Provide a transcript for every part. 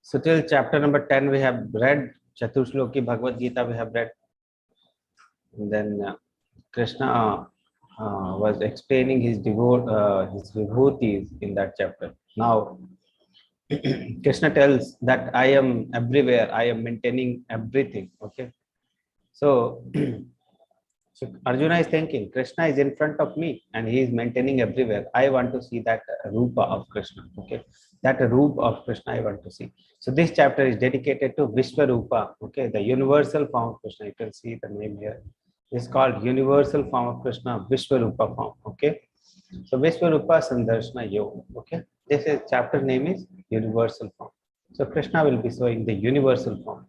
So till chapter number 10 we have read, Chaturshloki Bhagavad Gita we have read. And then Krishna was explaining his vibhutis in that chapter. Now Krishna tells that I am everywhere, I am maintaining everything. Okay. So, so Arjuna is thinking, Krishna is in front of me and he is maintaining everywhere. I want to see that Rupa of Krishna. Okay. That Rupa of Krishna I want to see. So this chapter is dedicated to Vishwarupa. Okay. The universal form of Krishna. You can see the name here. It's called universal form of Krishna, Vishwarupa form. Okay. So Vishwarupa Sandarshana Yoga. Okay. This is chapter name is universal form. So Krishna will be showing the universal form.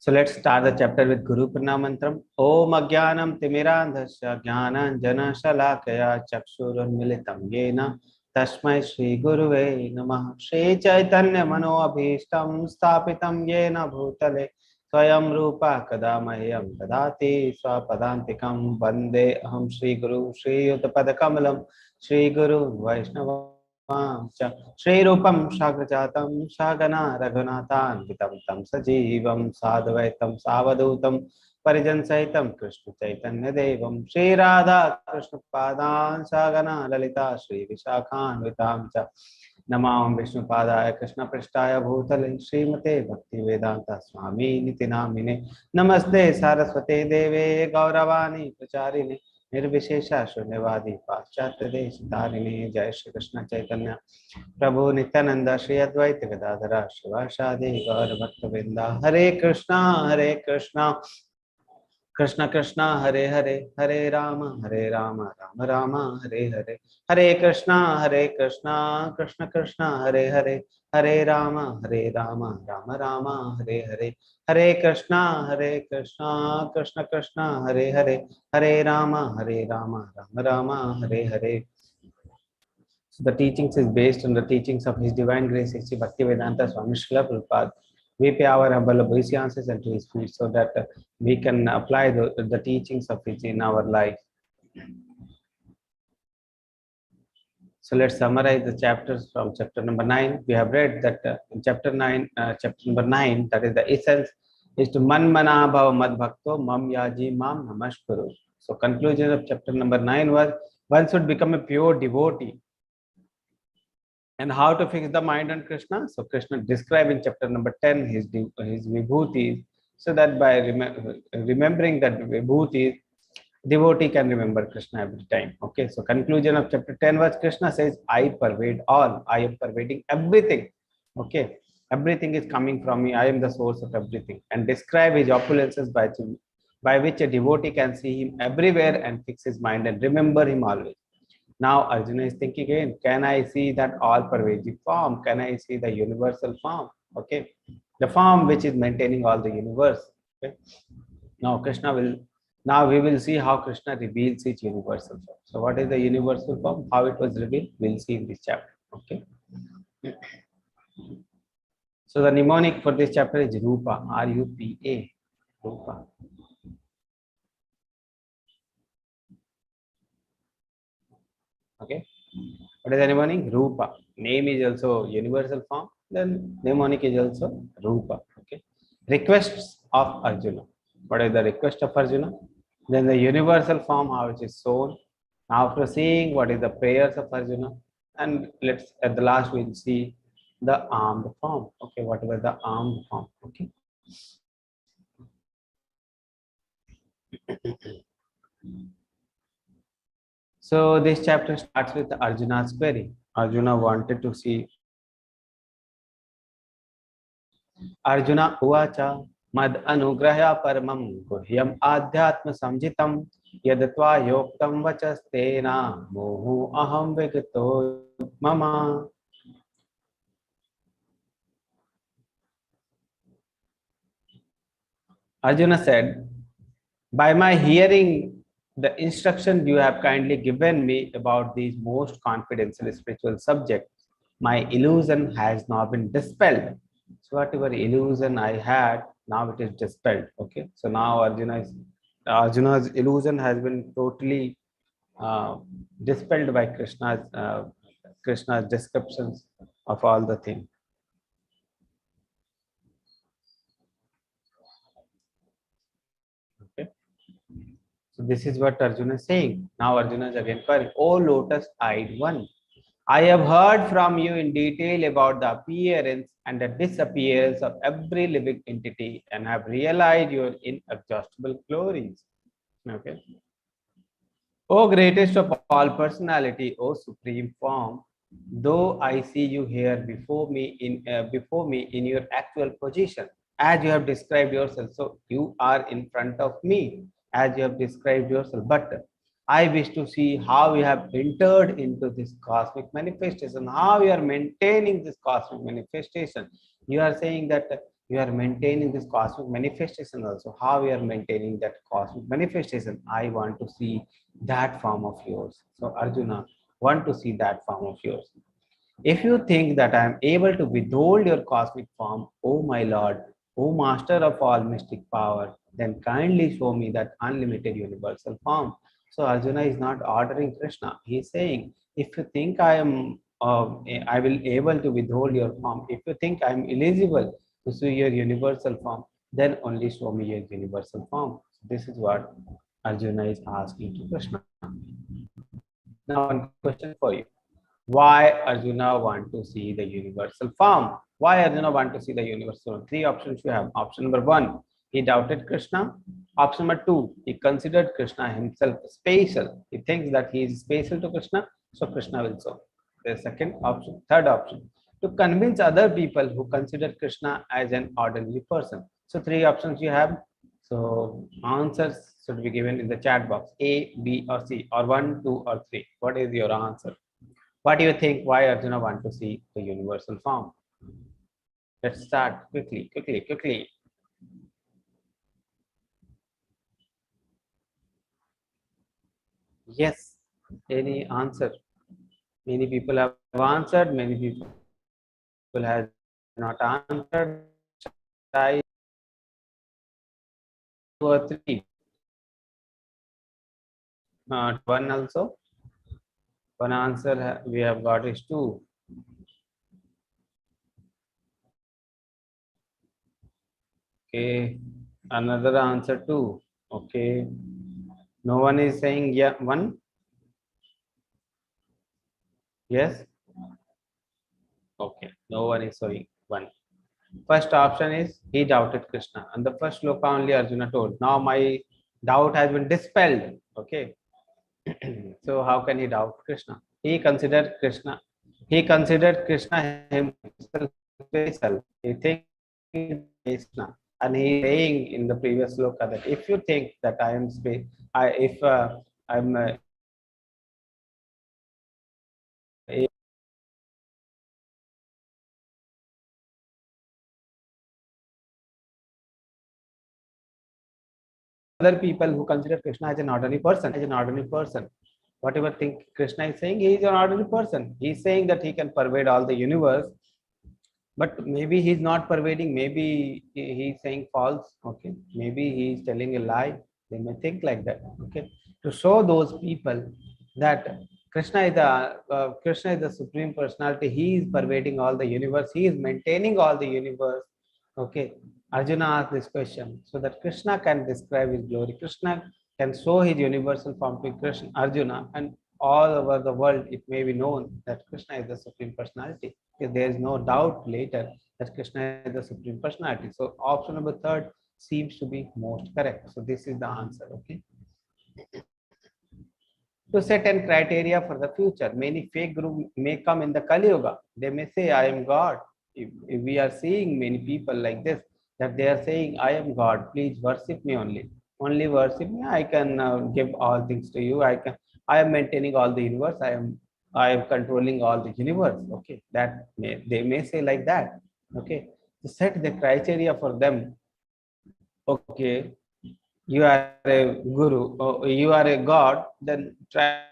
So let's start the chapter with Guru Pranamantram. Om Agyanam Timirandhasya Jnananjana Shalakaya Chakshurunmilitam Yena Tasmai Shri Guruve Namah. Shri Chaitanya Mano Abhishtam Sthapitam Yena Bhutale Swayam Rupa Kadamahyam Dadati Swapadantikam Vande Aham Shri Guru Shri Yuttapadakamalam Shri Guru Vaishnava Shri Rupam Shagrajatam Shagana Raghunathan Vitam Tam Sajivam Sadvaitam Savadutam Parijan Saitam Krishna Chaitanya Devam Shri Radha Krishna Padan Shagana Lalita Shri Vishakhan Vitam Cha Namam Vishnu Padaya Krishna Prishtaya Bhutale Srimate Bhakti Vedanta Swami Nitinamine Namaste Saraswate Deve Gauravani Pracharine Nirvishesha Shunyavadi Paschatya Deshitarine Jai Shri Krishna Chaitanya Prabhu Nityananda Shri Advaita Gadadhara Shivashadi Gaur Bhaktavinda Hare Krishna Krishna Krishna Hare Hare Hare Rama Rama Rama Hare Hare Hare Krishna Krishna Krishna Hare Hare Hare Rama Rama Rama Hare Hare Hare Krishna Krishna Krishna Hare Hare Hare Rama Rama Hare Hare. So the teachings is based on the teachings of His Divine Grace Sri Bhaktivedanta Swami Srila Prabhupada. We pay our humble obeisances unto His feet so that we can apply the teachings of His in our life. So let's summarize the chapters from chapter number 9. We have read that in chapter number 9, that is the essence, is to man mana bhava mad bhakto mam yaji mam namaskuru. So conclusion of chapter number 9 was one should become a pure devotee. And how to fix the mind on Krishna? So Krishna described in chapter number 10 his vibhutis, so that by remembering that vibhutis, devotee can remember Krishna every time. Okay, so conclusion of chapter 10 was Krishna says, I pervade all, I am pervading everything. Okay, everything is coming from me, I am the source of everything. And describe his opulences by which a devotee can see him everywhere and fix his mind and remember him always. Now Arjuna is thinking again, can I see that all-pervasive form? Can I see the universal form? Okay, the form which is maintaining all the universe. Okay, now we will see how Krishna reveals his universal form. So what is the universal form? How it was revealed? We'll see in this chapter. Okay. So the mnemonic for this chapter is Rupa, R-U-P-A, Rupa. Okay. What is the mnemonic? Rupa. Name is also universal form. Then mnemonic is also Rupa. Okay. Requests of Arjuna. What is the request of Arjuna? Then the universal form, how it is shown. After seeing what is the prayers of Arjuna, and let's at the last we'll see the armed form. Okay, whatever the armed form. Okay. So this chapter starts with Arjuna's query. Arjuna wanted to see. Arjuna uvacha mad anugrahya paramam guhyam adhyatma samjitam yadatva yoktam vachastena mohu aham vigito mama. Arjuna said, by my hearing the instruction you have kindly given me about these most confidential spiritual subjects, my illusion has now been dispelled. So whatever illusion I had, now it is dispelled. Okay, so now Arjuna's illusion has been totally uh, dispelled by Krishna's descriptions of all the things. Okay. So this is what Arjuna is saying. Now Arjuna is again querying, "O lotus-eyed one, I have heard from you in detail about the appearance and the disappearance of every living entity and have realized your inexhaustible glories." Okay. O greatest of all personality, O supreme form, though I see you here before me in your actual position, as you have described yourself, so you are in front of me, as you have described yourself. But I wish to see how you have entered into this cosmic manifestation, how you are maintaining this cosmic manifestation. You are saying that you are maintaining this cosmic manifestation also. How you are maintaining that cosmic manifestation? I want to see that form of yours. So Arjuna want to see that form of yours. If you think that I am able to withhold your cosmic form, O my Lord, O Master of all mystic power, then kindly show me that unlimited universal form. So Arjuna is not ordering Krishna. He is saying, if you think I will able to withhold your form. If you think I am eligible to see your universal form, then only show me your universal form. This is what Arjuna is asking to Krishna. Now, one question for you. Why Arjuna want to see the universal form? Why Arjuna want to see the universal form? Three options you have. Option number one, he doubted Krishna. Option number two, he considered Krishna himself special. He thinks that he is special to Krishna, so Krishna will show. The second option, third option, to convince other people who consider Krishna as an ordinary person. So three options you have. So answers should be given in the chat box. A, B, or C, or 1, 2, or 3. What is your answer? What do you think? Why Arjuna want to see the universal form? Let's start quickly, quickly, quickly. Yes. Any answer? Many people have answered. Many people have not answered. Try 2 or 3. One also. One answer we have got is 2. Okay. Another answer 2. Okay. No one is saying yeah 1. Yes. Okay. No one is saying 1. First option is he doubted Krishna. And the first sloka only Arjuna told. Now my doubt has been dispelled. Okay. So how can he doubt Krishna? He considered Krishna. He considered Krishna himself special. He thinks Krishna. And he is saying in the previous sloka that if you think that I am space, if I'm other people who consider Krishna as an ordinary person. Whatever think Krishna is saying, he is an ordinary person. He is saying that he can pervade all the universe, but maybe he is not pervading. Maybe he is saying false. Okay, maybe he is telling a lie. They may think like that. Okay, to show those people that Krishna is the supreme personality. He is pervading all the universe. He is maintaining all the universe. Okay, Arjuna asked this question so that Krishna can describe his glory. Krishna can show his universal form to Krishna, Arjuna, and all over the world it may be known that Krishna is the supreme personality. Because there is no doubt later that Krishna is the supreme personality. So option number third seems to be most correct. So this is the answer. Okay. To set an criteria for the future. Many fake gurus may come in the Kali Yuga. They may say, I am God. If we are seeing many people like this, that they are saying, I am God, please worship me only. Only worship me. I can give all things to you. I am maintaining all the universe. I am controlling all the universe. Okay. They may say like that. Okay. To set the criteria for them. Okay, you are a guru or you are a god, then try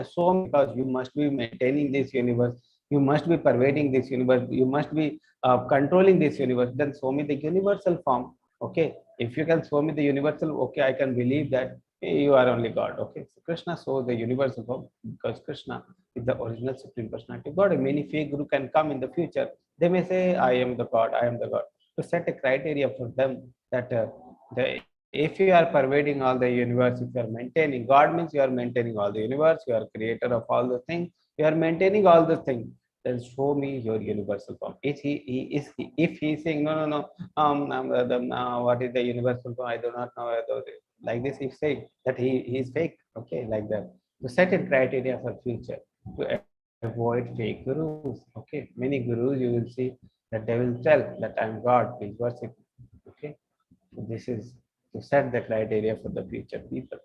so because you must be maintaining this universe, you must be pervading this universe, you must be controlling this universe, then show me the universal form. Okay, if you can show me the universal, okay, I can believe that You are only God. Okay. So Krishna shows the universal form because Krishna is the original Supreme Personality of God. Many fake guru can come in the future. They may say, I am the God, I am the God. To set a criteria for them that if you are pervading all the universe, if you are maintaining, God means you are maintaining all the universe, you are creator of all the things, you are maintaining all the things, then show me your universal form. If he is saying, no, no, no, what is the universal form? I do not know. Like this, he's saying that he is fake. Okay, like that. To set a criteria for future to avoid fake gurus. Okay, many gurus you will see that they will tell that I am God, please worship. Okay, so this is to set the criteria for the future people.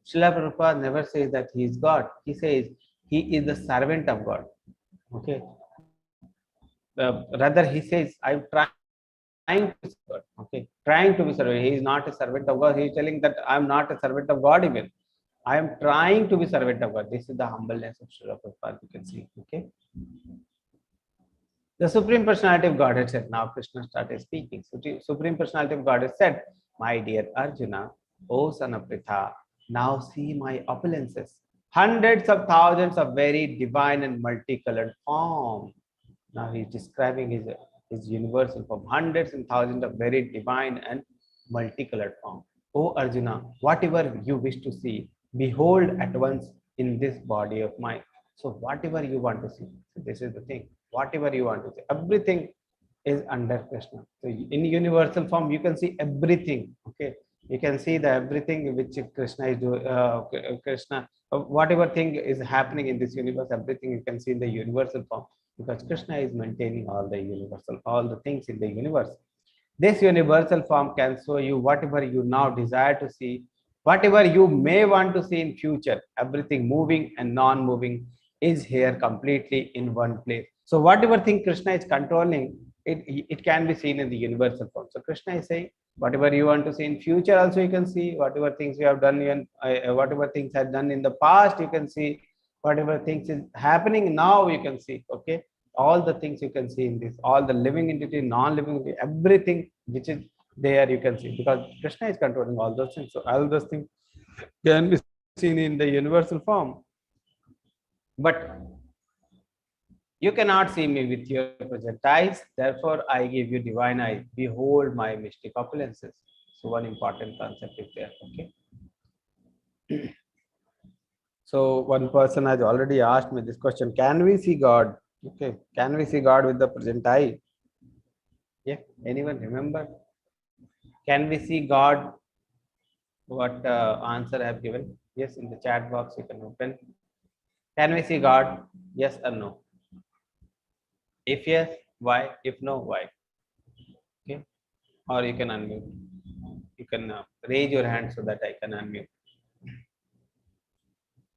Srila Prabhupada never says that he is God. He says he is the servant of God. Okay. Rather, he says, I'm trying to be servant. Okay. Trying to be servant. He is not a servant of God. He is telling that I'm not a servant of God even. I am trying to be servant of God. This is the humbleness of Srila Prabhupada. You can see. Okay. The Supreme Personality of Godhead said, now Krishna started speaking. Supreme Personality of Godhead said, my dear Arjuna, O son of Pritha, now see my opulences. Hundreds of thousands of very divine and multicolored forms. Now he is describing his universal form. Hundreds and thousands of very divine and multicolored form. O Arjuna, whatever you wish to see, behold at once in this body of mine. So whatever you want to see, so this is the thing. Whatever you want to see, everything is under Krishna. So in universal form, you can see everything. Okay, you can see the everything which Krishna is doing. Krishna, whatever thing is happening in this universe, everything you can see in the universal form because Krishna is maintaining all the things in the universe. This universal form can show you whatever you now desire to see, whatever you may want to see in future. Everything moving and non-moving is here completely in one place. So whatever thing Krishna is controlling, it can be seen in the universal form. So Krishna is saying, whatever you want to see in future also you can see, whatever things you have done, whatever things have done in the past you can see, whatever things is happening now you can see. Okay, all the things you can see in this, all the living entity, non-living entity, everything which is there you can see because Krishna is controlling all those things. So all those things can be seen in the universal form. But you cannot see me with your present eyes, therefore I give you divine eyes. Behold my mystic opulences. So one important concept is there. Okay. So one person has already asked me this question: can we see God? Okay, can we see God with the present eye? Yeah, anyone remember? Can we see God? What answer I have given? Yes, in the chat box you can open. Can we see God? Yes or no? If yes, why? If no, why? Okay, or you can unmute. You can raise your hand so that I can unmute.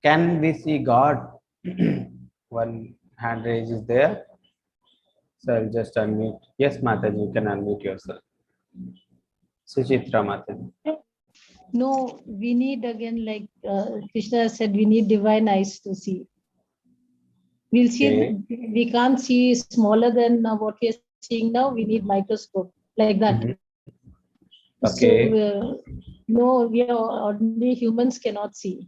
Can we see God? One hand raise is there. So I'll just unmute. Yes, Mataji, you can unmute yourself. Suchitra Mataji. No, we need again, like Krishna said, we need divine eyes to see. We'll see. Okay. We can't see smaller than what we are seeing now. We need microscope like that. Okay. So no, we are ordinary humans cannot see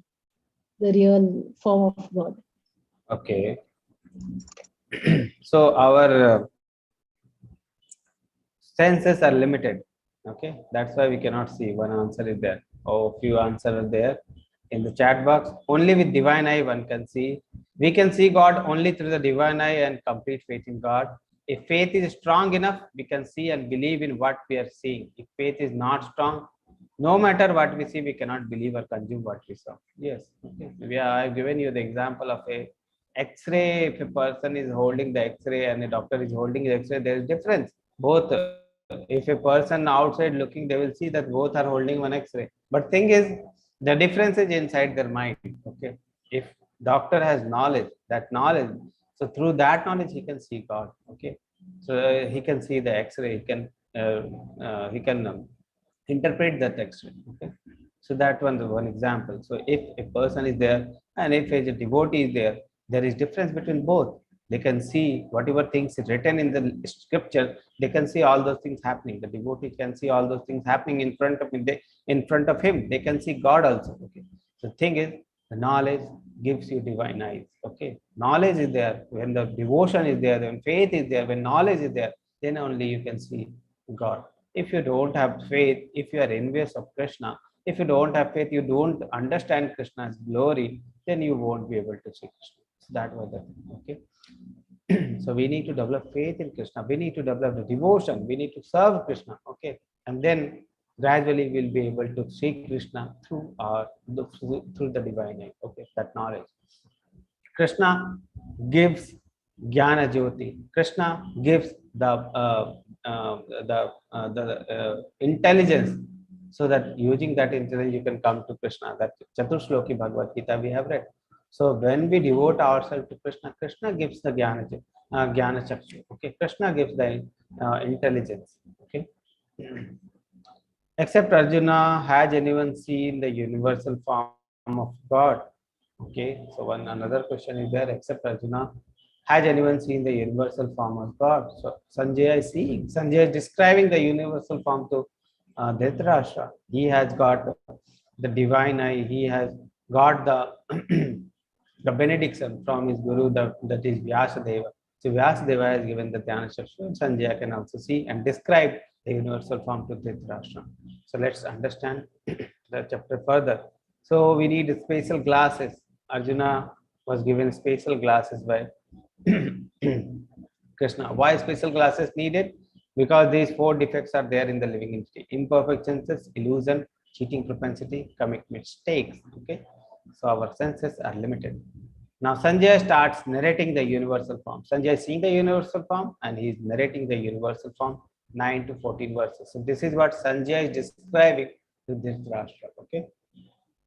the real form of God. Okay. So our senses are limited. Okay, that's why we cannot see. One answer is there. Oh, few answers are there in the chat box. Only with divine eye one can see. We can see God only through the divine eye and complete faith in God. If faith is strong enough, we can see and believe in what we are seeing. If faith is not strong, no matter what we see, we cannot believe or consume what we saw. Yes. Okay. I've given you the example of a X-ray. If a person is holding the X-ray and a doctor is holding the X-ray, there is difference. Both, if a person outside looking, they will see that both are holding one X-ray. But thing is, the difference is inside their mind. Okay. If doctor has knowledge, that knowledge, so through that knowledge he can see God. Okay. So he can see the X-ray. He can interpret that X-ray. Okay. So that one example. So if a person is there and if a devotee is there, there is difference between both. They can see whatever things is written in the scripture. They can see all those things happening. The devotee can see all those things happening in front of him. They can see God also. Okay. The thing is, the knowledge gives you divine eyes. Okay. Knowledge is there. When the devotion is there, when faith is there, when knowledge is there, then only you can see God. If you don't have faith, if you are envious of Krishna, if you don't have faith, you don't understand Krishna's glory, then you won't be able to see Krishna. So that was the thing. Okay. So we need to develop faith in Krishna. We need to develop the devotion. We need to serve Krishna. Okay. And then gradually we'll be able to see Krishna through the divine eye. Okay. That knowledge. Krishna gives Jnana Jyoti. Krishna gives the intelligence, so that using that intelligence you can come to Krishna. That Chaturshloki Bhagavad Gita we have read. So when we devote ourselves to Krishna, Krishna gives the Jnana Chakshu. Okay, Krishna gives the intelligence. Okay. Except Arjuna, has anyone seen the universal form of God? Okay, so another question is there. Except Arjuna, has anyone seen the universal form of God? So Sanjay is seeing. Sanjay is describing the universal form to Dhritarashtra. He has got the divine eye. He has got the the benediction from his guru, that is Vyasadeva. So Vyasadeva has given the Dhyana Shastra, and Sanjaya can also see and describe the universal form to Dhritarashtra. So let's understand the chapter further. So we need special glasses. Arjuna was given special glasses by Krishna. Why special glasses needed? Because these four defects are there in the living entity: imperfect senses, illusion, cheating propensity, commit mistakes. Okay, so our senses are limited. Now Sanjay starts narrating the universal form. Sanjay is seeing the universal form and he is narrating the universal form, 9 to 14 verses. So this is what Sanjay is describing to Dhritarashtra. Okay,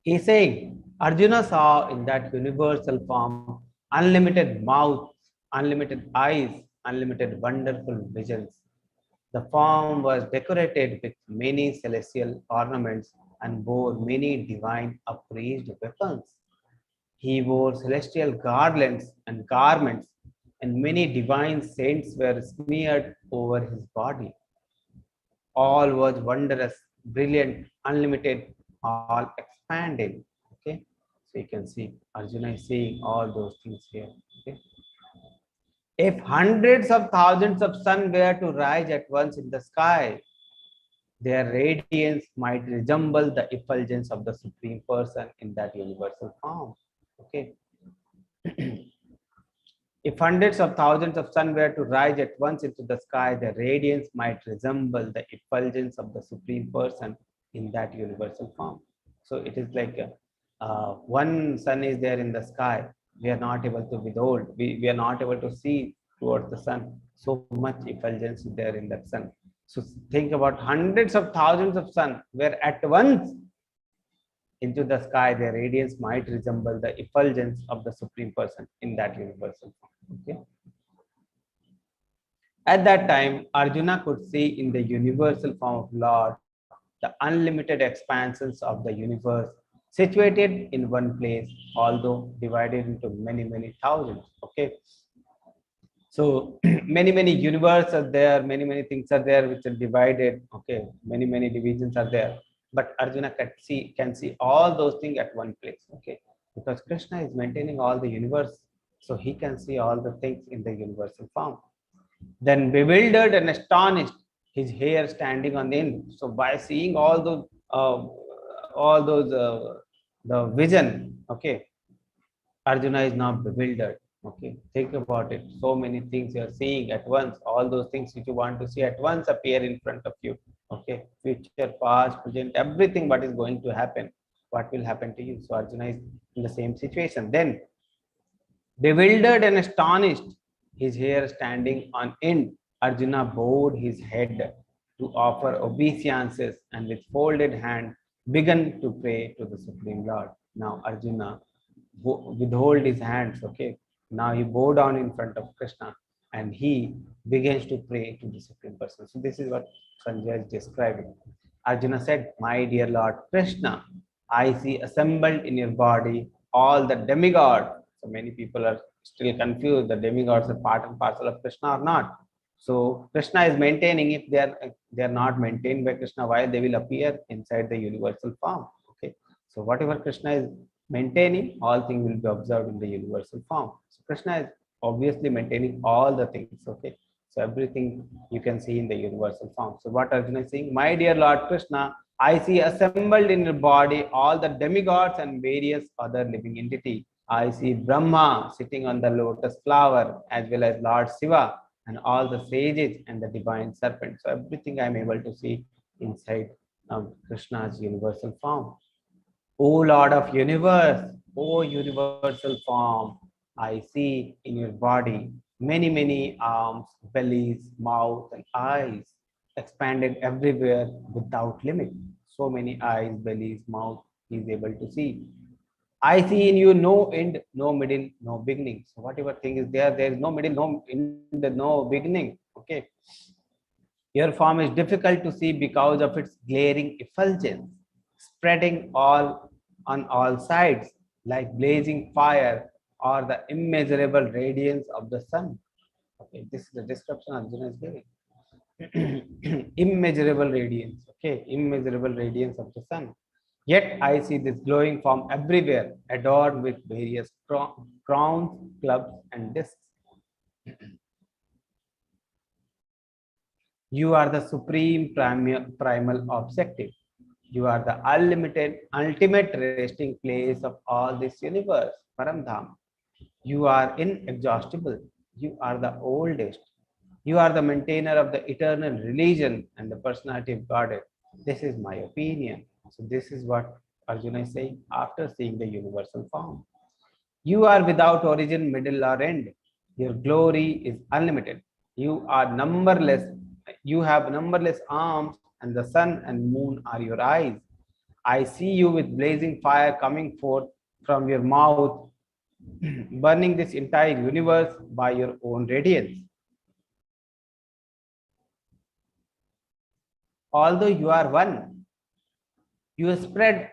he is saying Arjuna saw in that universal form unlimited mouth, unlimited eyes, unlimited wonderful visions. The form was decorated with many celestial ornaments and bore many divine upraised weapons. He wore celestial garlands and garments, and many divine saints were smeared over his body. All was wondrous, brilliant, unlimited, all expanded. Okay, so you can see Arjuna is seeing all those things here. Okay, if hundreds of thousands of sun were to rise at once in the sky, their radiance might resemble the effulgence of the Supreme Person in that universal form. Okay. If hundreds of thousands of sun were to rise at once into the sky, their radiance might resemble the effulgence of the Supreme Person in that universal form. So it is like one sun is there in the sky. We are not able to withhold. We are not able to see towards the sun. So much effulgence is there in that sun. So think about hundreds of thousands of sun where at once into the sky, their radiance might resemble the effulgence of the Supreme Person in that universal form. Okay. At that time, Arjuna could see in the universal form of Lord the unlimited expansions of the universe situated in one place, although divided into many, many thousands. Okay. So many universes are there, many things are there which are divided. Okay, many divisions are there, but Arjuna can see all those things at one place. Okay, because Krishna is maintaining all the universe, so he can see all the things in the universal form. Then bewildered and astonished, his hair standing on end. So by seeing all those the vision, okay, Arjuna is now bewildered. Okay, think about it. So many things you are seeing at once. All those things which you want to see at once appear in front of you. Okay, future, past, present, everything what is going to happen, what will happen to you. So Arjuna is in the same situation. Then, bewildered and astonished, his hair standing on end, Arjuna bowed his head to offer obeisances and with folded hand began to pray to the Supreme Lord. Now Arjuna withhold his hands. Okay, now he bow down in front of Krishna and he begins to pray to the Supreme Person. So this is what Sanjay is describing. Arjuna said, my dear Lord Krishna, I see assembled in your body all the demigods So many people are still confused the demigods are part and parcel of Krishna or not. So Krishna is maintaining, if they are not maintained by Krishna, why they will appear inside the universal form. Okay. So whatever Krishna is maintaining, all things will be observed in the universal form. So Krishna is obviously maintaining all the things. Okay. So everything you can see in the universal form. So what Arjuna is saying, my dear Lord Krishna, I see assembled in your body all the demigods and various other living entities. I see Brahma sitting on the lotus flower, as well as Lord Shiva and all the sages and the divine serpent. So everything I am able to see inside Krishna's universal form. O Lord of universe, O universal form, I see in your body many arms, bellies, mouth, and eyes expanded everywhere without limit. So many eyes, bellies, mouth he is able to see. I see in you no end, no middle, no beginning. So whatever thing is there, there is no middle, no end, no beginning. Okay. Your form is difficult to see because of its glaring effulgence, spreading all on all sides like blazing fire or the immeasurable radiance of the sun. Okay, this is the description Arjuna is giving. Immeasurable radiance. Okay, immeasurable radiance of the sun. Yet I see this glowing form everywhere, adorned with various crowns, clubs, and discs. You are the supreme primal objective. You are the unlimited, ultimate resting place of all this universe, Paramdham. You are inexhaustible. You are the oldest. You are the maintainer of the eternal religion and the personality of Godhead. This is my opinion. So this is what Arjuna is saying after seeing the universal form. You are without origin, middle, or end. Your glory is unlimited. You are numberless. You have numberless arms, and the sun and moon are your eyes. I see you with blazing fire coming forth from your mouth, burning this entire universe by your own radiance. Although you are one, you spread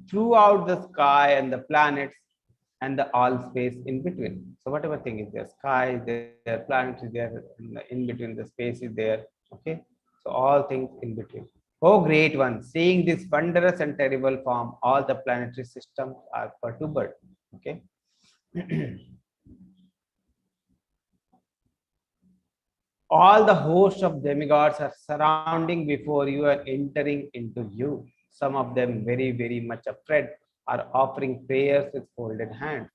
throughout the sky and the planets and the all space in between. So whatever thing is there, sky is there, planets is there, in between the space is there. Okay, so all things in between. Oh great one, seeing this wondrous and terrible form, all the planetary systems are perturbed. Okay. All the hosts of demigods are surrounding before you and entering into you. Some of them very much afraid are offering prayers with folded hands.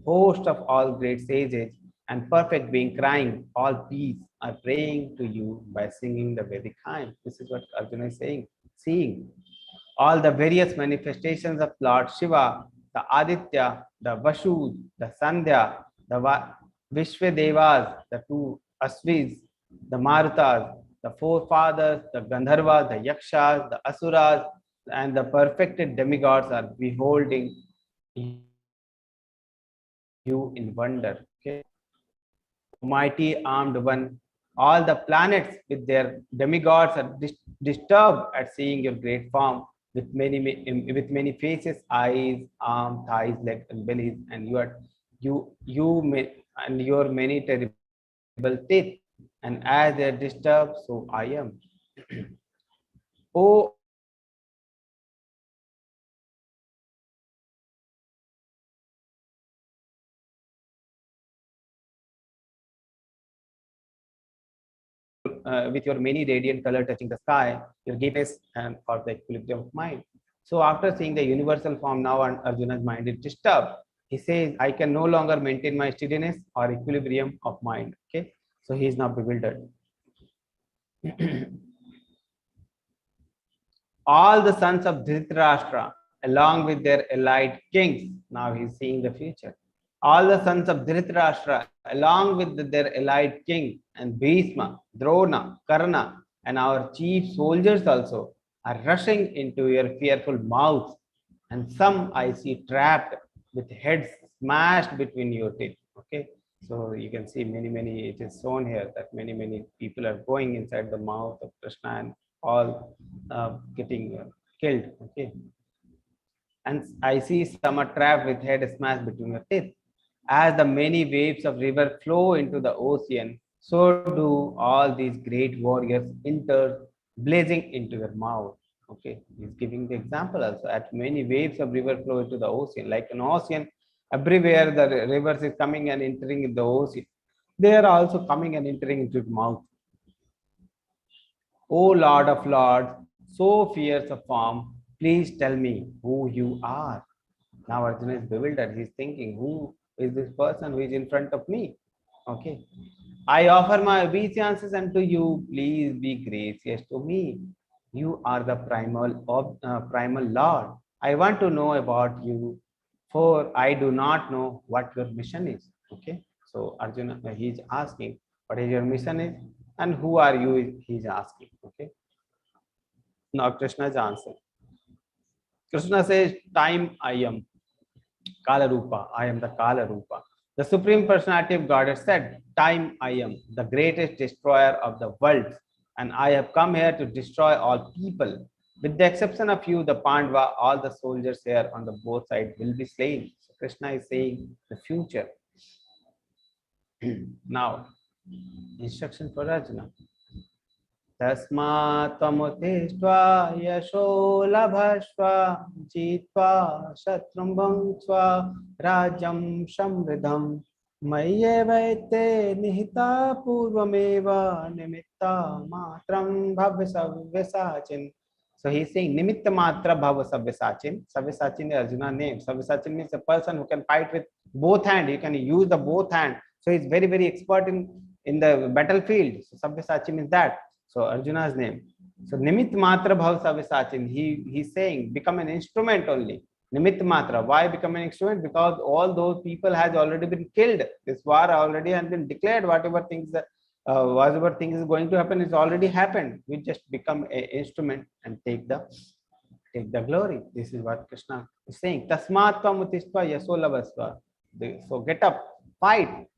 Host of all great sages and perfect being crying, all peace are praying to you by singing the Vedic hymn. This is what Arjuna is saying, seeing. All the various manifestations of Lord Shiva, the Aditya, the Vashu, the Sandhya, the Vishwadevas, the two Asvis, the Marutas, the forefathers, the Gandharvas, the Yakshas, the Asuras, and the perfected demigods are beholding you in wonder. Okay. Mighty armed one, all the planets with their demigods are disturbed at seeing your great form with many faces, eyes, arms, thighs, legs, and bellies, and and your many terrible teeth. And as they are disturbed, so I am. Oh, with your many radiant color touching the sky, your gaze and for the equilibrium of mind. So after seeing the universal form now and Arjuna's mind is disturbed, he says, I can no longer maintain my steadiness or equilibrium of mind. Okay, so he is now bewildered. All the sons of Dhritarashtra, along with their allied kings, now he is seeing the future. All the sons of Dhritarashtra, along with their allied king, and Bhishma, Drona, Karna, and our chief soldiers also, are rushing into your fearful mouths, and some I see trapped with heads smashed between your teeth. Okay, so you can see many. It is shown here that many people are going inside the mouth of Krishna and all getting killed. Okay. and I see some are trapped with head smashed between your teeth. As the many waves of river flow into the ocean, so do all these great warriors enter blazing into your mouth. Okay, he's giving the example also. At many waves of river flow into the ocean, like an ocean, everywhere the rivers is coming and entering in the ocean. They are also coming and entering into your mouth. O Lord of Lords, so fierce of form, please tell me who you are. Now Arjuna is bewildered. He's thinking, who is this person who is in front of me? Okay. I offer my obeisances unto you. Please be gracious to me. You are the primal Lord. I want to know about you, for I do not know what your mission is. Okay. So Arjuna, he is asking, what is your mission is, and who are you? He is asking. Okay. Now Krishna's answer. Krishna says, time I am. Kala Rupa, I am the Kala Rupa. The Supreme Personality of God has said, time I am, the greatest destroyer of the world, and I have come here to destroy all people. With the exception of you, the Pandava, all the soldiers here on the both sides will be slain. So Krishna is saying the future. Now, instruction for Arjuna. तस्मात् त्वमुत्थित्वा यशो लभस्व जित्वा शत्रुं भुङ्क्त्वा राज्यं समृद्धं मय्येवैते निहिता पूर्वमेव निमित्ता मात्रं भव सव्यसाचिन्. So he is saying nimitta matra bhava savyasachin. Savyasachin is Arjuna's name. Savyasachin means a person who can fight with both hands. You can use the both hands. So he is very, very expert in the battlefield. So Savyasachin is that. So Arjuna's name. So Nimit Matra Bhav Savyasachin. He's saying become an instrument only. Nimit Matra. Why become an instrument? Because all those people has already been killed. This war already has been declared. Whatever things is going to happen is already happened. We just become an instrument and take the glory. This is what Krishna is saying. Tasmat tvam uttishtva yaso lavasva. So get up, fight.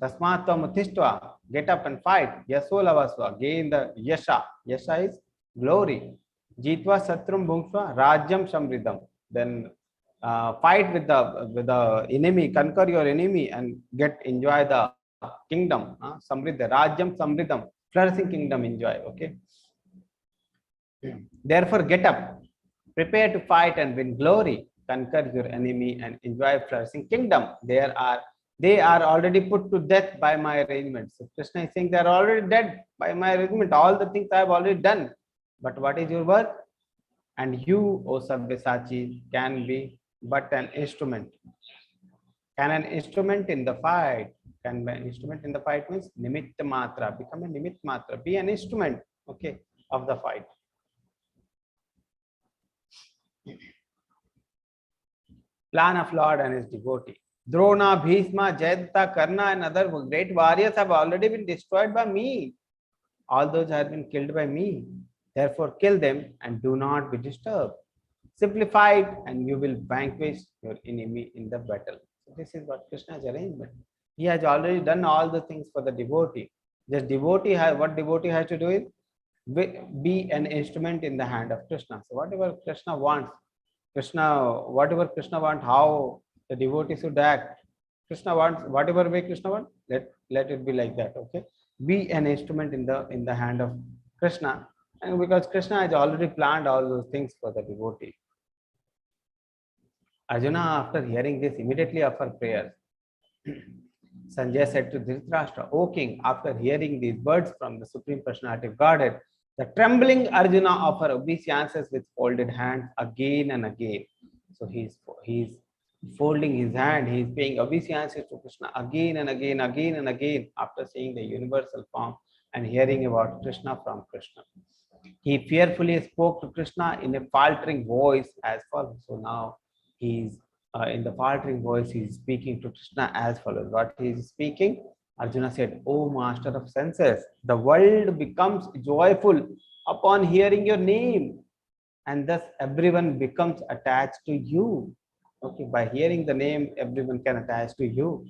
Tasmat tvam uttishtva, get up and fight. Yaso lavasva, gain the yasha. Yasha is glory. Jitva satrum bhunksva rajyam samriddham. Then fight with the enemy, conquer your enemy and enjoy the kingdom. Samriddha, rajyam samriddham, flourishing kingdom enjoy. Okay. Therefore, get up, prepare to fight and win glory, conquer your enemy and enjoy flourishing kingdom. They are already put to death by my arrangement. So Krishna is saying they are already dead by my arrangement. All the things I have already done. But what is your work? And you, O Sabyasachi, can be but an instrument. Can an instrument in the fight? Can be an instrument in the fight means nimitta matra. Become a nimitta matra. Be an instrument, okay, of the fight. Plan of Lord and his devotee. Drona, Bhishma, Jayadratha, Karna and other great warriors have already been destroyed by me. All those have been killed by me. Therefore, kill them and do not be disturbed. Simply fight and you will vanquish your enemy in the battle. So this is what Krishna's arrangement. He has already done all the things for the devotee. What devotee has to do is be an instrument in the hand of Krishna. So whatever Krishna wants, how the devotee should act. Krishna wants, whatever way Krishna wants, let it be like that. Okay. Be an instrument in the hand of Krishna. And because Krishna has already planned all those things for the devotee. Arjuna, after hearing this, immediately offered prayers. Sanjay said to Dhritarashtra, O king, after hearing these words from the Supreme Personality of Godhead, the trembling Arjuna offered obeisances with folded hands again and again. So he's folding his hand, he is paying obeisances to Krishna again and again after seeing the universal form and hearing about Krishna from Krishna. He fearfully spoke to Krishna in a faltering voice as follows. So now he's in the faltering voice, he is speaking to Krishna as follows. What he is speaking? Arjuna said, O master of senses, the world becomes joyful upon hearing your name, and thus everyone becomes attached to you. Okay, by hearing the name, everyone can attach to you.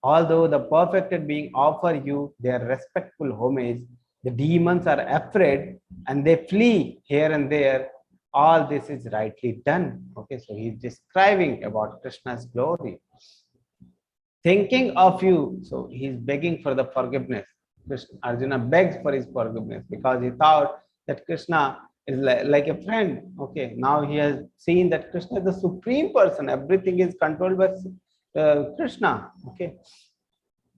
Although the perfected being offer you their respectful homage, the demons are afraid and they flee here and there all this is rightly done. Okay, so he's describing about Krishna's glory. Thinking of you, so he's begging for the forgiveness. Arjuna begs for his forgiveness because he thought that Krishna is like a friend. Okay, now he has seen that Krishna is the supreme person. Everything is controlled by Krishna. Okay,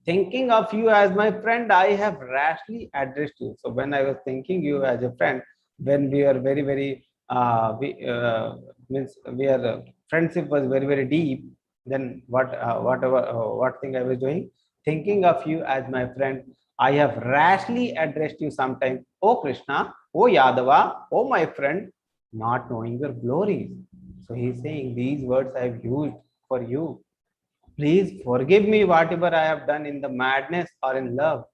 thinking of you as my friend, I have rashly addressed you. So when I was thinking you as a friend, when we are very, very, means we are, friendship was very, very deep, then what thing I was doing? Thinking of you as my friend, I have rashly addressed you sometimes. Oh Krishna, oh Yadava, oh my friend, not knowing your glories. So he's saying these words I have used for you. Please forgive me whatever I have done in the madness or in love.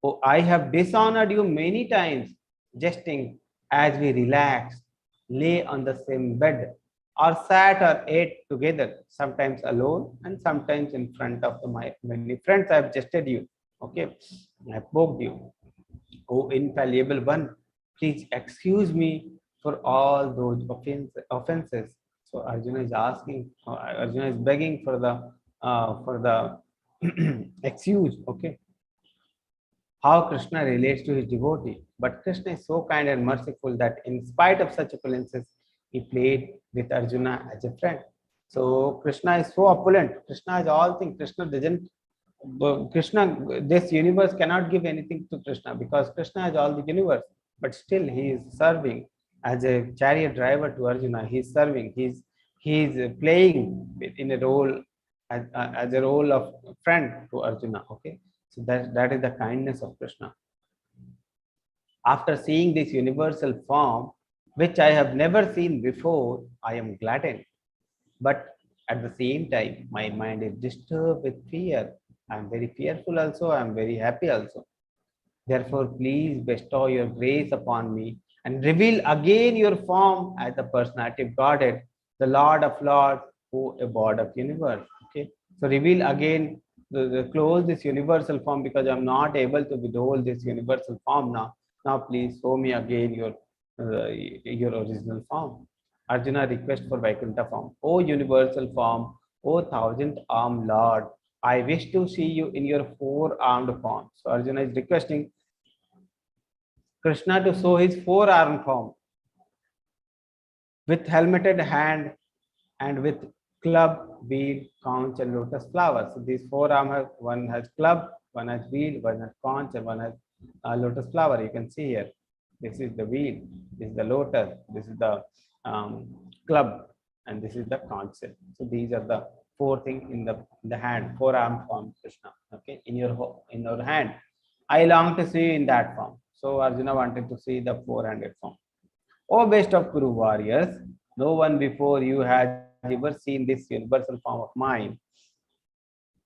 Oh, I have dishonored you many times, jesting as we relaxed, lay on the same bed, or sat or ate together, sometimes alone and sometimes in front of my many friends. I have jested you. Okay, I poked you. Oh, infallible one, please excuse me for all those offenses. So Arjuna is asking, Arjuna is begging for the excuse. Okay, how Krishna relates to his devotee. But Krishna is so kind and merciful that in spite of such opulences, he played with Arjuna as a friend. So Krishna is so opulent. Krishna has all things. Krishna doesn't. Krishna, this universe cannot give anything to Krishna because Krishna has all the universe. But still, he is serving as a chariot driver to Arjuna. He is serving. He is playing in a role as a role of friend to Arjuna. Okay, so that is the kindness of Krishna. After seeing this universal form, which I have never seen before, I am gladdened. But at the same time, my mind is disturbed with fear. I am very fearful also, I am very happy also. Therefore, please bestow your grace upon me and reveal again your form as the personality of Godhead, the Lord of Lords, who abode of universe. Okay. So reveal again, close this universal form because I'm not able to behold this universal form now. Now please show me again your original form. Arjuna request for Vaikuntha form. O universal form, O thousand-armed Lord, I wish to see you in your four-armed form. So Arjuna is requesting Krishna to show his four-armed form with helmeted hand and with club, wheel, conch, and lotus flowers. So these four arms have, one has club, one has wheel, one has conch, and one has lotus flower. You can see here. This is the wheel, this is the lotus, this is the club, and this is the conch. So these are the four things in the hand, four-armed form Krishna. Okay, in your hand. I long to see you in that form. So Arjuna wanted to see the four-handed form. O best of Kuru warriors, no one before you has ever seen this universal form of mine.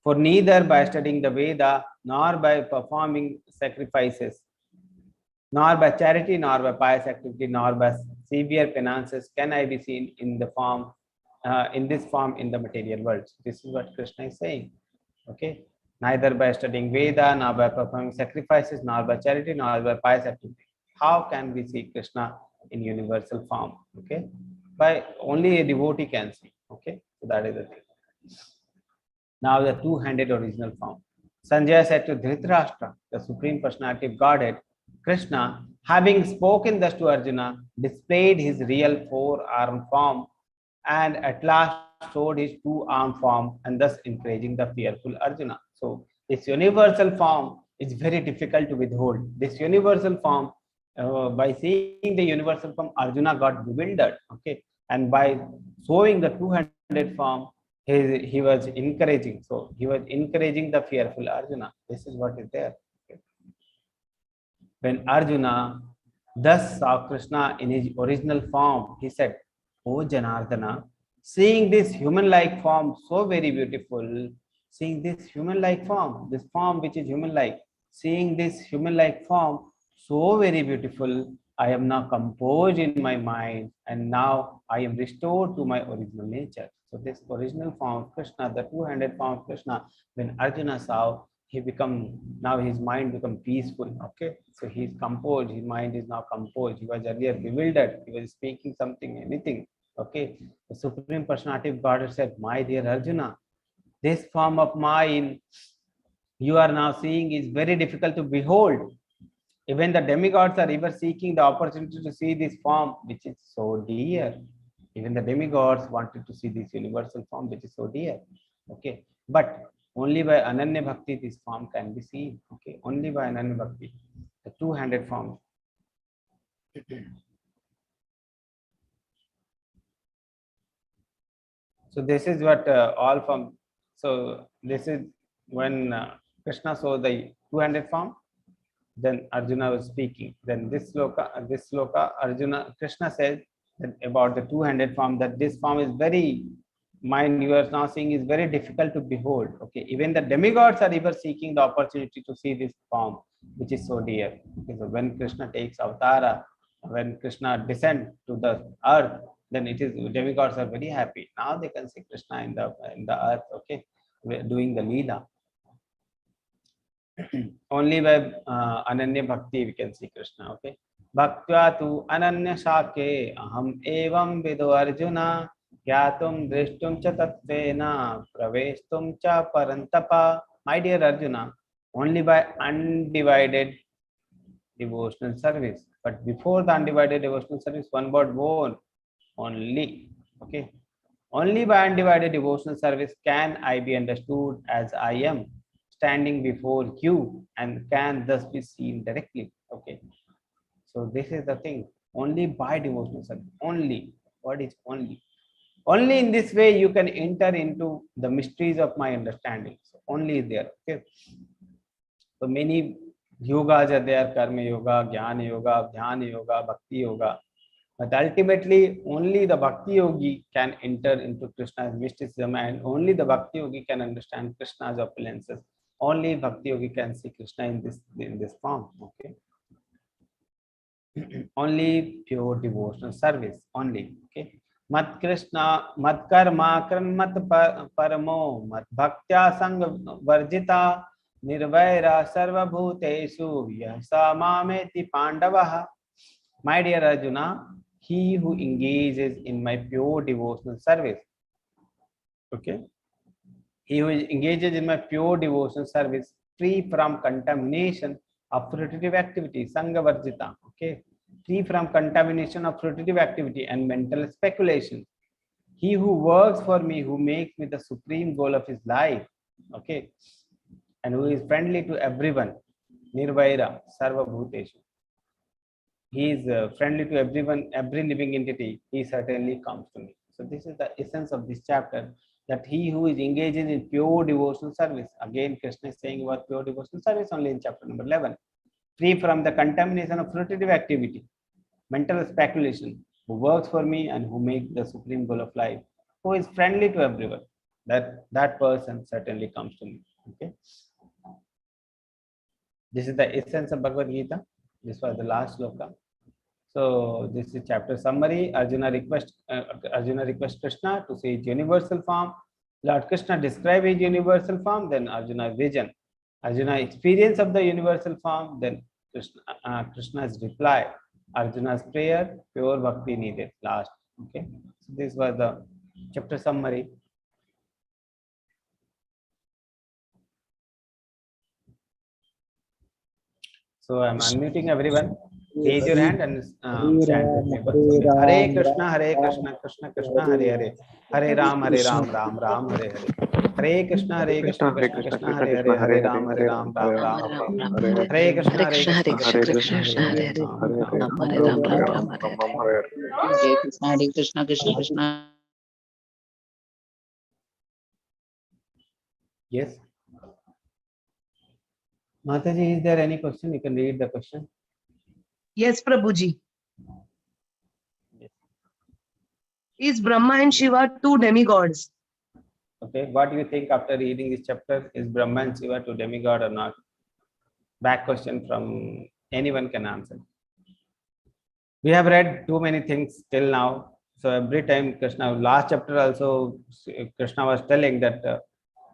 For neither by studying the Veda, nor by performing sacrifices, nor by charity, nor by pious activity, nor by severe penances can I be seen in the form, in this form in the material world. So this is what Krishna is saying. Okay, neither by studying Veda, nor by performing sacrifices, nor by charity, nor by pious activity. How can we see Krishna in universal form? Okay, by only a devotee can see. Okay, so that is the thing. Now the two-handed original form. Sanjaya said to Dhritarashtra, the supreme personality of Godhead, Krishna, having spoken thus to Arjuna, displayed his real four-armed form and at last showed his two-armed form and thus encouraging the fearful Arjuna. So this universal form is very difficult to withhold. This universal form, by seeing the universal form, Arjuna got bewildered. Okay, and by showing the two-handed form, he was encouraging. So he was encouraging the fearful Arjuna. This is what is there. Okay. When Arjuna thus saw Krishna in his original form, he said, O Janardana, seeing this human-like form so very beautiful, seeing this human-like form, this form which is human-like, seeing this human-like form so very beautiful, I am now composed in my mind and now I am restored to my original nature. So this original form of Krishna, the two-handed form of Krishna, when Arjuna saw, now his mind become peaceful. Okay, so he's composed, his mind is now composed. He was earlier bewildered, he was speaking something, anything. Okay, the Supreme Personality of Godhead said, my dear Arjuna, this form of mine you are now seeing is very difficult to behold. Even the demigods are ever seeking the opportunity to see this form which is so dear. Even the demigods wanted to see this universal form which is so dear. Okay, but only by Ananya Bhakti this form can be seen. Okay, only by Ananya Bhakti, the two-handed form. So this is what all from. So this is when Krishna saw the two-handed form. Then Arjuna was speaking. Then this sloka, Arjuna, Krishna said that about the two-handed form, that this form is very, mind you are now seeing is very difficult to behold. Okay, even the demigods are ever seeking the opportunity to see this form, which is so dear. Okay, so when Krishna takes avatara, when Krishna descends to the earth, then it is demigods are very happy. Now they can see Krishna in the earth. Okay, doing the leela. Only by Ananya Bhakti we can see Krishna. Okay. Bhaktya tu Ananya Shake Aham Evam Vido Arjuna Gyatum Drishtum Cha Tatvena Praveshtum Cha Parantapa. My dear Arjuna, only by undivided devotional service. But before the undivided devotional service, one word more. Only. Okay. Only by undivided devotional service can I be understood as I am, standing before you, and can thus be seen directly. Okay, so this is the thing. Only by devotional service. Only. What is only? Only in this way you can enter into the mysteries of my understanding. So only there. Okay. So many yogas are there: karma yoga, jnana yoga, dhyana yoga, bhakti yoga. But ultimately, only the Bhakti Yogi can enter into Krishna's mysticism, and only the Bhakti Yogi can understand Krishna's opulences. Only Bhakti Yogi can see Krishna in this form. Okay. Only pure devotional service. Only. Okay. Mat Krishna, Mat Karma, Mat Paramo, Mat Bhaktya Sangha Varjita, Nirvaira Sarva Bhutesu, Yasa Mameti Pandavaha. My dear Arjuna, he who engages in my pure devotional service, okay, he who engages in my pure devotional service, free from contamination of fruitive activity, Sangha Varjita, okay, free from contamination of fruitive activity and mental speculation. He who works for me, who makes me the supreme goal of his life, okay, and who is friendly to everyone, Nirvaira, Sarva Bhuteshu. He is friendly to everyone, every living entity. He certainly comes to me. So this is the essence of this chapter, that he who is engaging in pure devotional service, again Krishna is saying about pure devotional service only in chapter number 11, free from the contamination of fruitive activity, mental speculation, who works for me and who makes the supreme goal of life, who is friendly to everyone, that person certainly comes to me. Okay. This is the essence of Bhagavad Gita. This was the last sloka. So this is chapter summary. Arjuna requests Krishna to see his universal form. Lord Krishna describe his universal form. Then Arjuna's vision, Arjuna experience of the universal form. Then Krishna's reply, Arjuna's prayer, pure bhakti needed. Last. Okay. So this was the chapter summary. So I'm unmuting everyone. Raise your hand and chant with me. Hare Krishna, Krishna Krishna, Hare Hare, Hare Ram, Ram Ram, Hare Hare. Hare Krishna, Krishna Krishna, Hare Hare, Hare Ram, Ram Ram. Hare Krishna, Krishna Krishna, Hare Krishna Krishna. Yes. Mataji, is there any question? You can read the question. Yes, Prabhuji. Yes. Is Brahma and Shiva two demigods? Okay, what do you think after reading this chapter? Is Brahma and Shiva two demigod or not? Back question from anyone can answer. We have read too many things till now. So every time Krishna, last chapter also, Krishna was telling that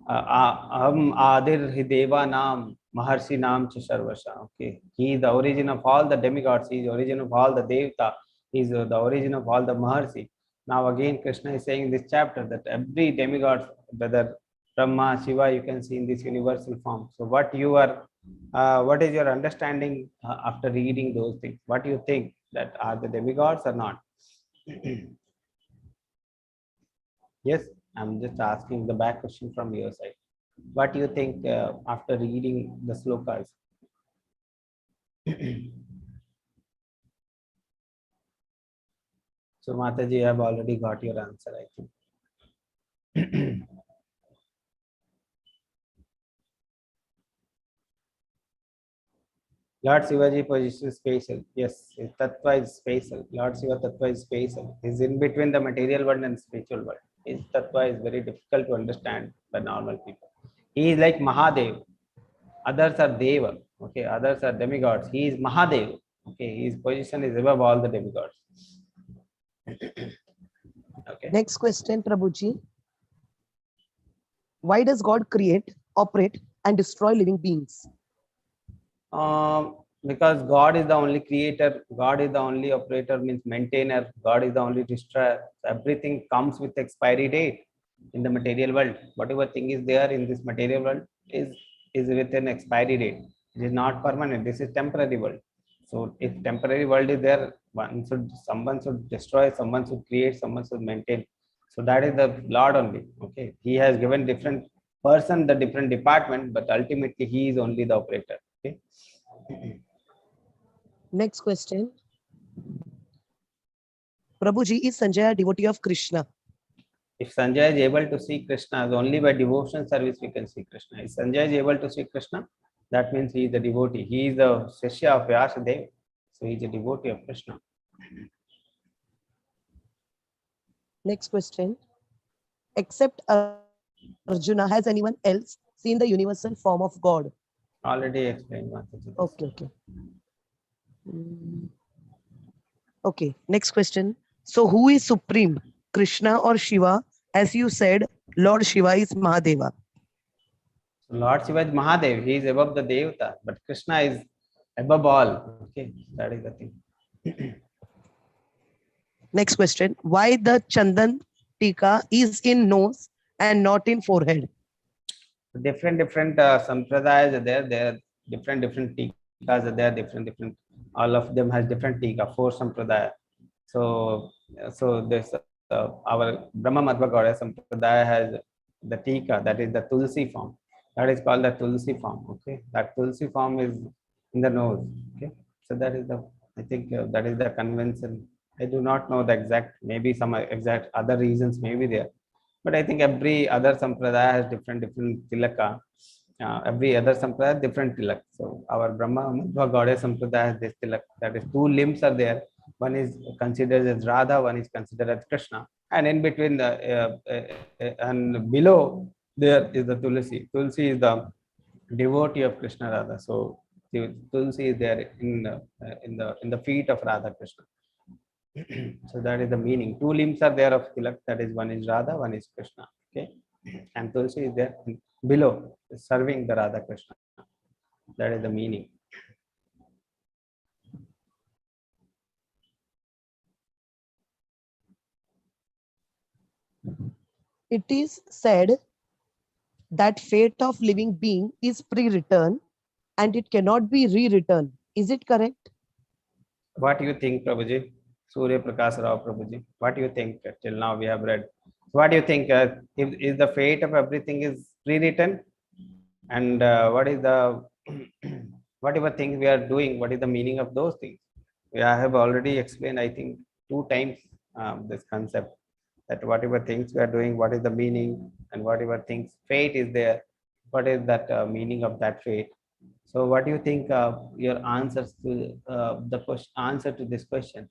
Aham Adir Hideva Nam Maharshi Nam Chisharvasha. Okay, he is the origin of all the demigods, he is the origin of all the Devta, he is the origin of all the Maharshi. Now again Krishna is saying in this chapter that every demigod, whether Brahma, Shiva, you can see in this universal form. So what is your understanding after reading those things? What do you think, that are the demigods or not? Yes, I'm just asking the back question from your side. What do you think after reading the slokas? So Mataji, you have already got your answer, I think. Lord Shivaji position is spatial. Yes, his tattva is spatial. Lord Shiva tattva is spatial. He's in between the material world and spiritual world. His tattva is very difficult to understand by normal people. He is like Mahadev. Others are Deva. Okay, others are demigods. He is Mahadev. Okay, his position is above all the demigods. Okay. Next question, Prabhuji. Why does God create, operate, and destroy living beings? Because God is the only creator, God is the only operator, means maintainer, God is the only destroyer. Everything comes with expiry date in the material world. Whatever thing is there in this material world is with an expiry date. It is not permanent. This is temporary world. So if temporary world is there, someone should destroy, someone should create, someone should maintain. So that is the Lord only. Okay, He has given different person the different department, but ultimately He is only the operator. Okay. Next question. Prabhuji, is Sanjay a devotee of Krishna? If Sanjay is able to see Krishna, only by devotion service we can see Krishna. If Sanjay is able to see Krishna, that means he is a devotee. He is the Shishya of Vyasadeva. So he is a devotee of Krishna. Next question. Except Arjuna, has anyone else seen the universal form of God? Already explained. Okay. Okay, next question. So who is supreme, Krishna or Shiva? As you said, Lord Shiva is Mahadeva. So Lord Shiva is Mahadev. He is above the Devata, but Krishna is above all. Okay, that is the thing. Next question. Why the Chandan Tika is in nose and not in forehead? Different sampradayas are there. There are different tikas are there. Different. All of them has different tika. 4 sampradaya. So this our Brahma Madhva Goddess sampradaya has the tika, that is the Tulsi form. That is called the Tulsi form. Okay, that Tulsi form is in the nose. Okay, so that is the, I think that is the convention. I do not know the exact. Maybe some exact other reasons may be there. But I think every other sampradaya has different tilaka. Every other sampradaya different tilak. So our Brahma Madhva Goddess sampradaya has this tilak. That is 2 limbs are there. One is considered as Radha, one is considered as Krishna, and in between the and below there is the Tulsi. Tulsi is the devotee of Krishna Radha. So the Tulsi is there in the feet of Radha Krishna. So that is the meaning. 2 limbs are there of tilak. That is, one is Radha, one is Krishna. Okay, and Tulsi is there below, serving the Radha Krishna. That is the meaning. It is said that fate of living being is pre-written and it cannot be rewritten. Is it correct? What do you think, Prabhuji? Surya Prakash Rao Prabhuji. What do you think? Till now we have read. What do you think? Is the fate of everything is pre-written, and what is the whatever things we are doing? What is the meaning of those things? I have already explained, I think, 2 times this concept, that whatever things we are doing, what is the meaning, and whatever things fate is there, what is that meaning of that fate? So what do you think your answers to the answer to this question?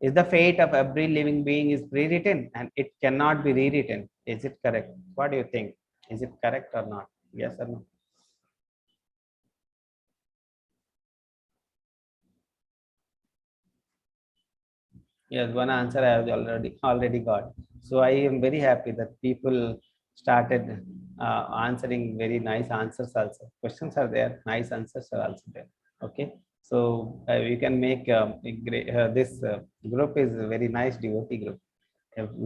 Is the fate of every living being is pre-written and it cannot be rewritten? Is it correct? What do you think? Is it correct or not? Yes or no? Yes, one answer I have already got. So I am very happy that people started answering very nice answers also. Questions are there, nice answers are also there. Okay, so we can make this group is a very nice devotee group.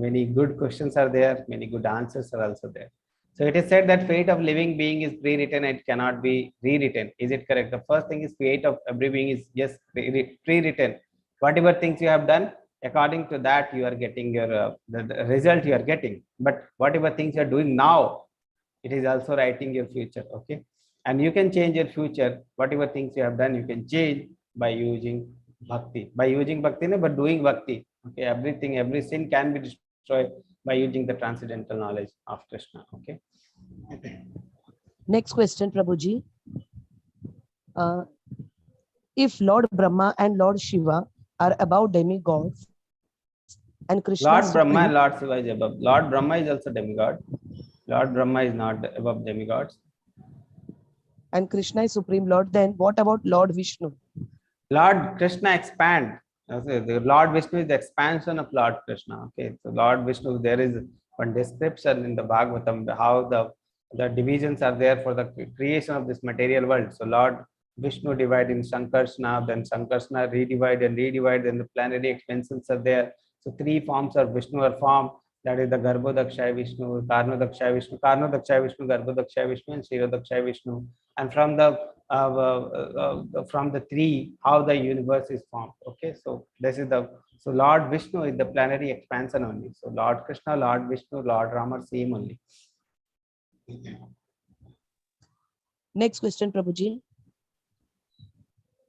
Many good questions are there, many good answers are also there. So it is said that fate of living being is pre-written, it cannot be rewritten. Is it correct? The first thing is fate of every being is yes pre-written. Whatever things you have done, according to that you are getting your the result you are getting. But whatever things you are doing now, it is also writing your future. Okay, and you can change your future. Whatever things you have done, you can change by using bhakti. By using bhakti, no, but doing bhakti. Okay, everything, every sin can be destroyed by using the transcendental knowledge of Krishna. Okay. Next question, Prabhuji. If Lord Brahma and Lord Shiva are above demigods and Krishna Lord is Brahma and supreme, Lord Shiva is above. Lord Brahma is also demigod. Lord Brahma is not above demigods. and Krishna is supreme Lord, then what about Lord Vishnu? Lord Krishna expand. Okay, the Lord Vishnu is the expansion of Lord Krishna. Okay, so Lord Vishnu, there is one description in the Bhagavatam how the divisions are there for the creation of this material world. So Lord Vishnu divide in Sankarsana, then Sankarsana redivide and redivide, then the planetary expansions are there. So three forms of Vishnu are formed. That is the Garbhodakshaya Vishnu, Karnodakshaya Vishnu, Garbhodakshaya Vishnu, and Shirodakshaya Vishnu. And from the three, how the universe is formed. Okay, so this is the Lord Vishnu is the planetary expansion only. So Lord Krishna, Lord Vishnu, Lord Rama are same only. Next question, Prabhuji.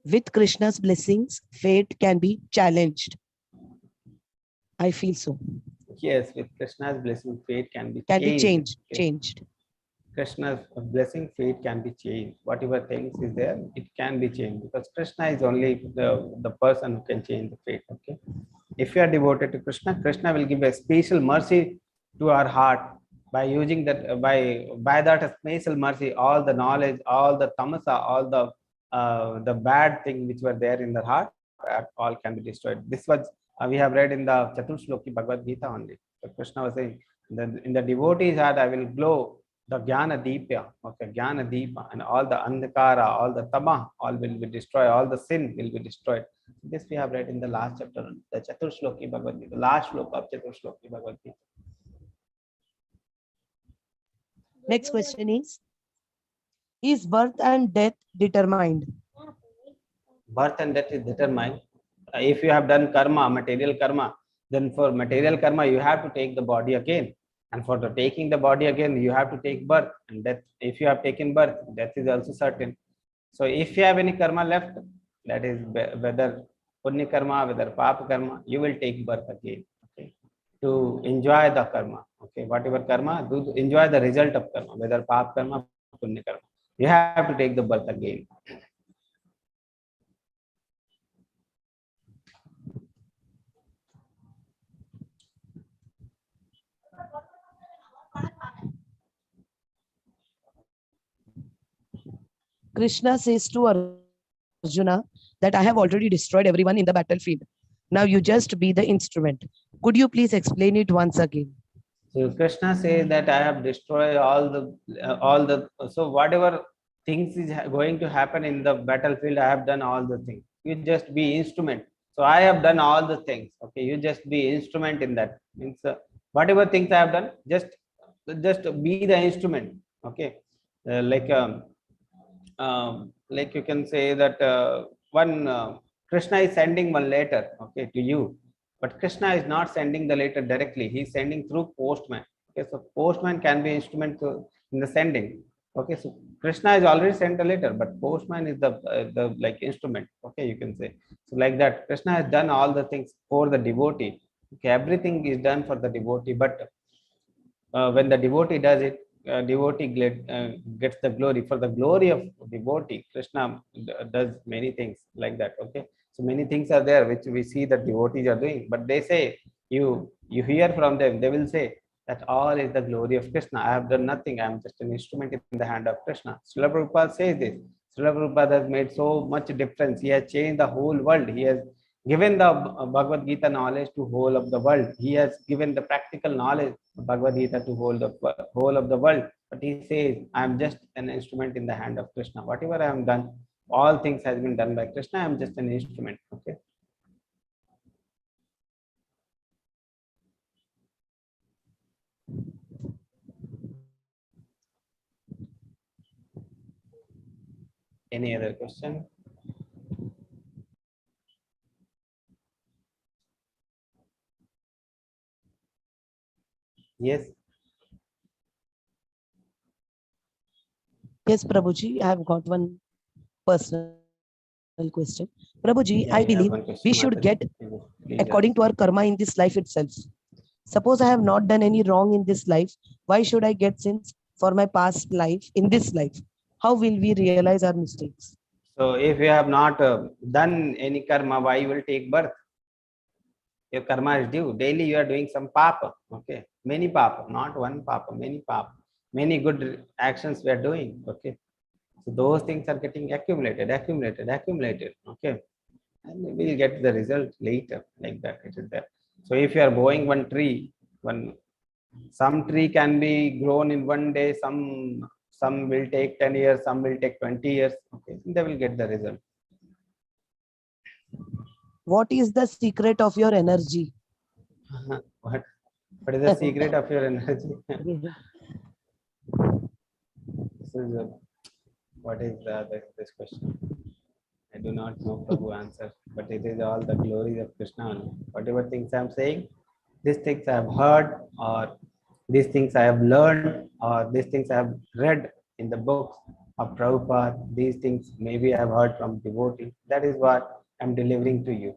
With Krishna's blessings, fate can be challenged. I feel so. Yes, with Krishna's blessing, fate can be changed. Okay. Changed. Krishna's blessing, fate can be changed. Whatever things is there, it can be changed because Krishna is only the person who can change the fate. Okay, if you are devoted to Krishna, Krishna will give a special mercy to our heart by using that by that special mercy, all the knowledge, all the tamasa, all the bad thing which were there in the heart, all can be destroyed. This was we have read in the Chaturshloki Bhagavad Gita only. So Krishna was saying that in the devotee's heart, I will glow the Jnana Deepa, okay, Jnana Deepa, and all the Andhakara, all the Tama, all will be destroyed, all the sin will be destroyed. This we have read in the last chapter, the Chaturshloki Bhagavad Gita, the last shloka of Chaturshloki Bhagavad Gita. Next question is birth and death determined? Birth and death is determined. If you have done karma, material karma, then for material karma, you have to take the body again. And for the taking the body again, you have to take birth and death. If you have taken birth, death is also certain. So if you have any karma left, that is whether punya karma, whether papa karma, you will take birth again. Okay, to enjoy the karma. Okay, whatever karma, do enjoy the result of karma, whether papa karma, punya karma. You have to take the birth again. Krishna says to Arjuna that I have already destroyed everyone in the battlefield. Now you just be the instrument. Could you please explain it once again? So Krishna says that I have destroyed all the so whatever things is going to happen in the battlefield, I have done all the things. You just be instrument. So I have done all the things. Okay, you just be instrument in that. Means whatever things I have done, just be the instrument. Okay, like you can say that one Krishna is sending one letter, okay, to you, but Krishna is not sending the letter directly. He is sending through postman. Okay, so postman can be instrument in the sending. Okay, so Krishna has already sent a letter, but postman is the like instrument. Okay, you can say so like that. Krishna has done all the things for the devotee. Okay, everything is done for the devotee, but when the devotee does it, devotee gets the glory. For the glory of devotee, Krishna does many things like that. Okay, so many things are there which we see that devotees are doing, but they say you hear from them, they will say that all is the glory of Krishna. I have done nothing. I am just an instrument in the hand of Krishna. Srila Prabhupada says this. Srila Prabhupada has made so much difference. He has changed the whole world. He has given the Bhagavad Gita knowledge to whole of the world. He has given the practical knowledge of Bhagavad Gita to whole of the world. But he says, I am just an instrument in the hand of Krishna. Whatever I am done, all things has been done by Krishna. I am just an instrument. Okay. Any other question? Yes. Yes, Prabhuji, I have got one personal question. Prabhuji, Yeah, I you have believe one question, we should Mataji. get Please according ask. to our karma in this life itself. Suppose I have not done any wrong in this life, why should I get sins for my past life in this life? How will we realize our mistakes? So if you have not done any karma, why you will take birth? Your karma is due. Daily you are doing some papa. Okay. Many papa, not one papa, many papa. Many good actions we are doing. Okay. So those things are getting accumulated. Okay. And we will get the result later, like that. It is there. So if you are growing one tree, some tree can be grown in one day, some will take 10 years, some will take 20 years. Okay, they will get the result. What is the secret of your energy? what is the secret of your energy? This is what is this question? I do not know Prabhu answer, but it is all the glory of Krishna only. Whatever things I am saying, these things I have heard, or these things I have learned, or these things I have read in the books of Prabhupada. These things maybe I have heard from devotee. That is what I am delivering to you.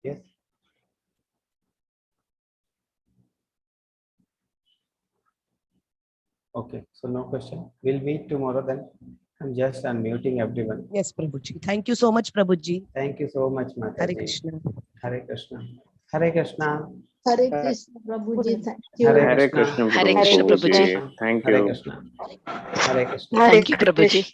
Yes. Okay, so no question. We'll meet tomorrow then. I'm just unmuting everyone. Yes, Prabhuji. Thank you so much, Prabhuji. Thank you so much, Hare Mataji. Krishna. Hare Krishna. Hare Krishna. Hare Krishna, Prabhuji. Thank you. Hare Hare Krishna. Krishna, Hare Krishna, Prabhuji. Prabhuji. Thank Hare you. Krishna. Hare Krishna. Thank you, Prabhuji.